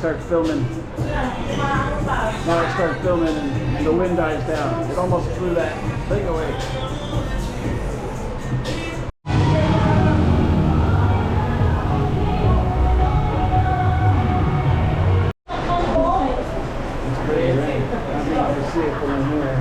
start filming. Now I start filming and the wind dies down. It almost flew that thing away. It's pretty, right? I mean, you can see it from in here.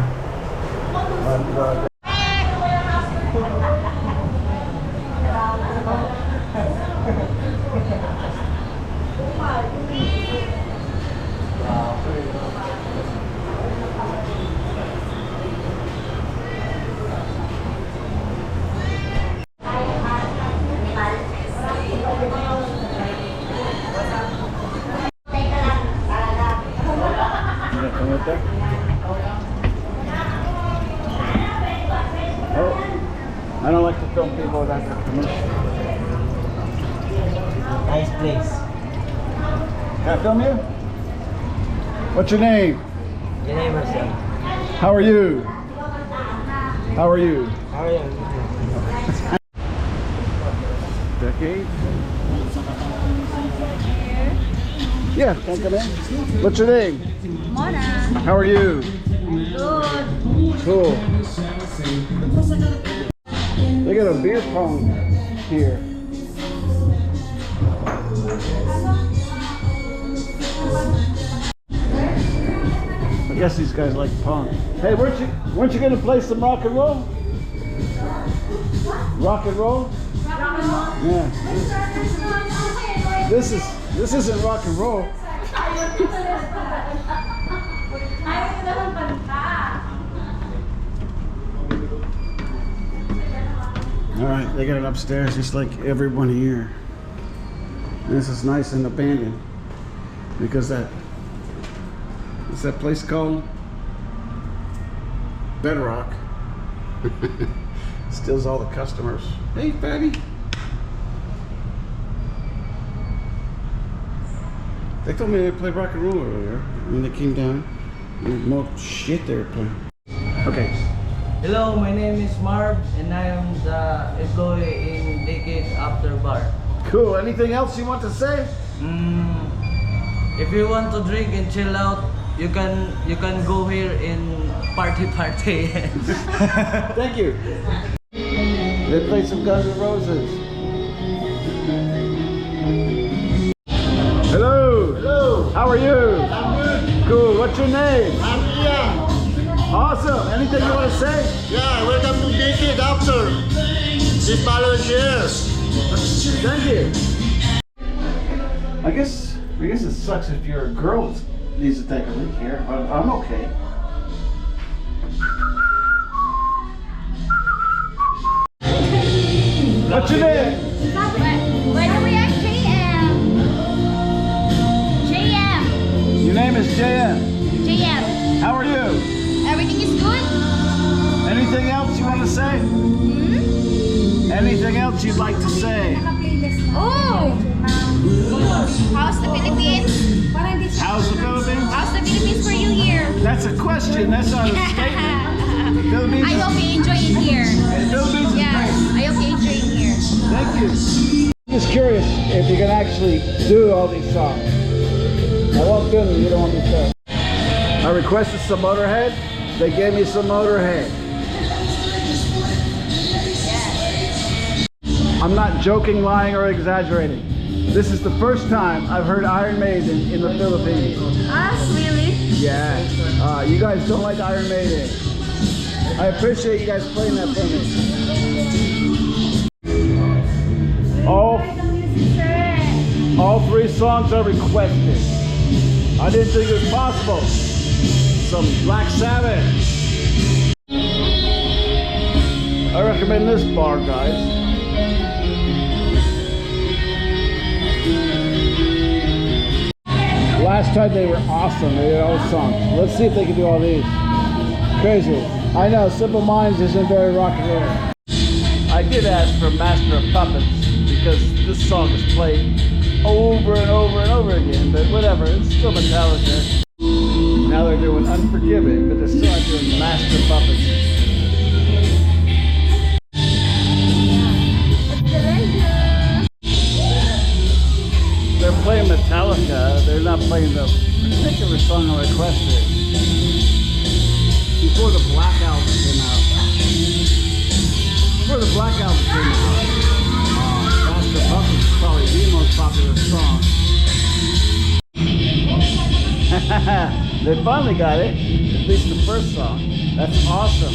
Oh, I don't like to film people without their permission. Nice place. Can I film you? What's your name? Your name is How are you? How are you? How are you? Decade? Yeah, can I come in? What's your name? Mona. How are you? Good. Cool. They got a beer pong here. I guess these guys like pong. Hey, weren't you gonna play some rock and roll? Rock and roll? Yeah. This isn't rock and roll. All right, they got it upstairs just like everyone here. And this is nice and abandoned because what's that place called? Bedrock. Steals all the customers. Hey, fatty. They told me they played rock and roll earlier when they came down. And more shit they were playing. Okay. Hello, my name is Marv and I am the employee in Decade After Bar. Cool. Anything else you want to say? If you want to drink and chill out, you can go here in party. Thank you. They played some Guns N' Roses. Hello. Hello. How are you? I'm good. Cool. What's your name? I'm Ian. Awesome. Anything you want to say? Yeah, welcome to Decade After. This follow shares. Thank you. I guess it sucks if you're a girl that needs to take a leak here, but I'm okay. What's your name? Where are we at? JM. Your name is JM. JM. How are you? Everything is good? Anything else you want to say? Anything else you'd like to say? Oh! How's the Philippines? How's the Philippines? How's the Philippines for you here? That's a question. That's not a statement. Philippines. I hope you enjoy it here. Philippines is Yes, great. I hope you enjoy it here. Thank you. I'm just curious if you can actually do all these songs. I walked in and you don't want me to. I requested some Motorhead. They gave me some Motorhead. I'm not joking, lying, or exaggerating. This is the first time I've heard Iron Maiden in the Philippines. Ah, really? Yeah. You guys don't like Iron Maiden. I appreciate you guys playing that for me. All three songs are requested. I didn't think it was possible. Some Black Sabbath. I recommend this bar, guys. Last time they were awesome. They did all the songs. Let's see if they can do all these. Crazy. I know, Simple Minds isn't very rock and roll. I did ask for Master of Puppets because this song is played over and over and over again, but whatever, it's still Metallica. Now they're doing Unforgiven, but they're still not doing Master of Puppets. They're playing Metallica, they're not playing playing the particular song I requested before the Black Album came out. Before the Black Album came out, Master Puppets is probably the most popular song. They finally got it, at least the first song. That's awesome.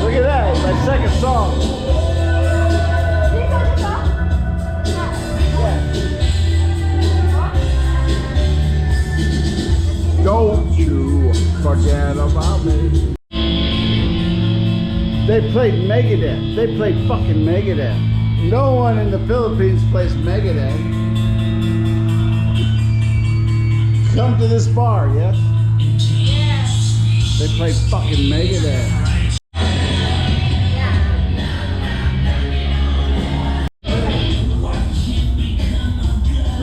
Look at that, it's my second song. Don't you forget about me. They played Megadeth. They played fucking Megadeth. No one in the Philippines plays Megadeth. Come to this bar, yes? Yes. They played fucking Megadeth.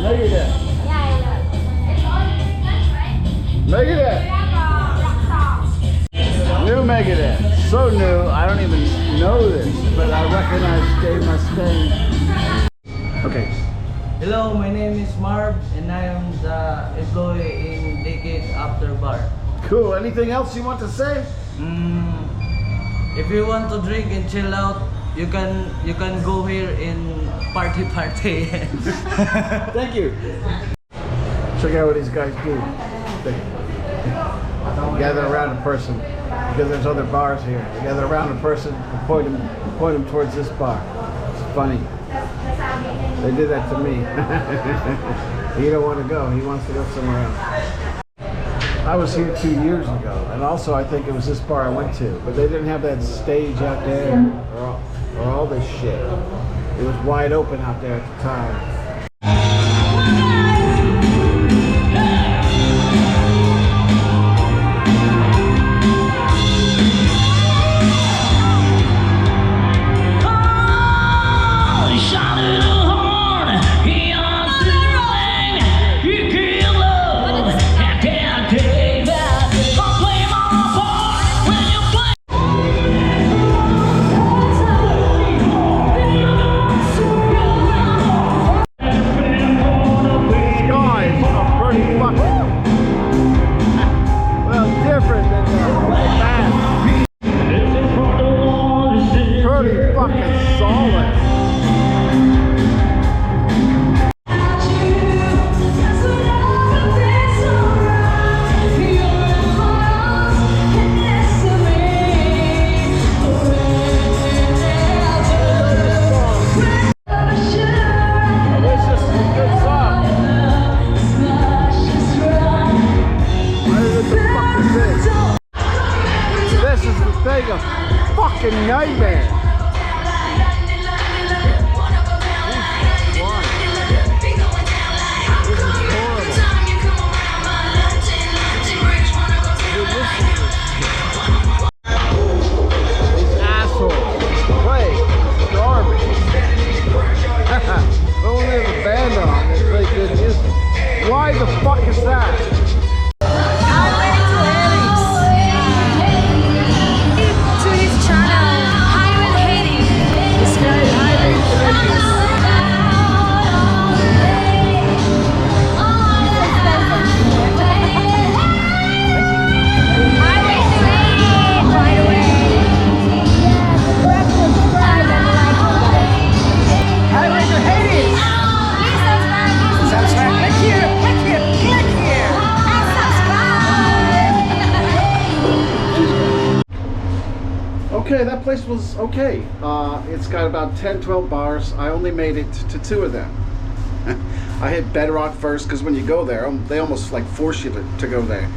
Megadeth. Megadeth. New Megadeth. So new, I don't even know this, but I recognize Dave Mustaine. Okay. Hello, my name is Marv, and I am the employee in Decade After Bar. Cool. Anything else you want to say? If you want to drink and chill out, you can go here in party. Thank you. Check out what these guys do. They gather around a person because there's other bars here. They gather around a person and point them towards this bar. It's funny. They did that to me. He don't want to go. He wants to go somewhere else. I was here 2 years ago, and also I think it was this bar I went to, but they didn't have that stage out there or all this shit. It was wide open out there at the time. Nightmare. Why the fuck is that? To his channel, Highway Hating. This guy Okay, that place was okay. It's got about 10-12 bars. I only made it to 2 of them. I hit Bedrock first because when you go there, they almost like force you to go there.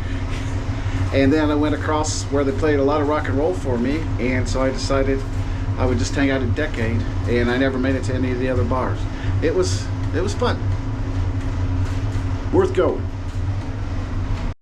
And then I went across where they played a lot of rock and roll for me, and so I decided I would just hang out at Decade, and I never made it to any of the other bars. It was fun. Worth going.